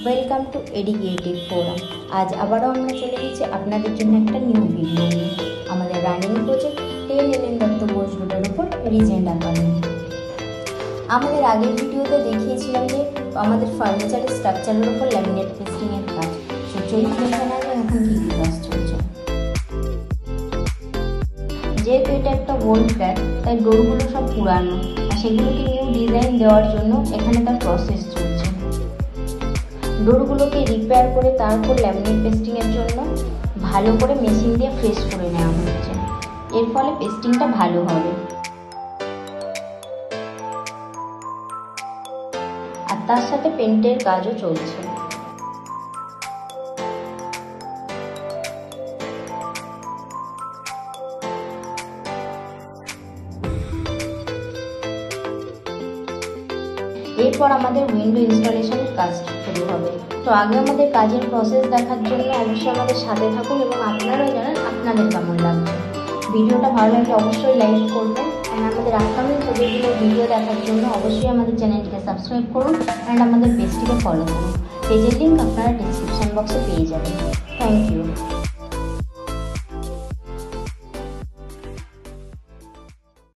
Welcome to educative forum. আজ আবারও আমরা চলে গেছি আপনাদের জন্য একটা নিউ ভিডিও নিয়ে। আমাদের running project 10 N Dutta Bose রোডের উপর রিজেন্ট একাডেমি। আমাদের আগের ভিডিওতে দেখিয়েছিলাম যে আমাদের ফার্নিচারের স্ট্রাকচারের উপর ল্যামিনেট পেস্টিংয়ের কাজ। চলুন দেখে নেওয়া যাক এখন কী কী কাজ চলছে। যেহেতু এটা একটা ওল্ড ফ্ল্যাট, তাই ডোরগুলো সব পুরানো, আর সেগুলোকে নিউ ডিজাইন দেওয়ার জন্য এখানে তার প্রসেস চলছে। ডোরগুলোকে রিপেয়ার করে তারপর ল্যামিনেট পেস্টিংয়ের জন্য ভালো করে মেশিন দিয়ে ফ্রেশ করে নেওয়া হচ্ছে। এর ফলে পেস্টিংটা ভালো হবে। আর তার সাথে পেন্টের কাজও চলছে। এরপর আমাদের উইন্ডো ইনস্টলেশনের কাজ শুরু হবে। তো আগে আমাদের কাজের প্রসেস দেখার জন্য অবশ্যই আমাদের সাথে থাকুন এবং আপনারাও জানান আপনাদের কেমন লাগছে। ভিডিওটা ভালো লাগলে অবশ্যই লাইক করবেন। অ্যান্ড আমাদের আপকামিং প্রজেক্টগুলোর ভিডিও দেখার জন্য অবশ্যই আমাদের চ্যানেলটিকে সাবস্ক্রাইব করুন অ্যান্ড আমাদের পেজটিকে ফলো করুন। পেজের লিঙ্ক আপনারা ডিসক্রিপশন বক্সে পেয়ে যাবেন। Thank you.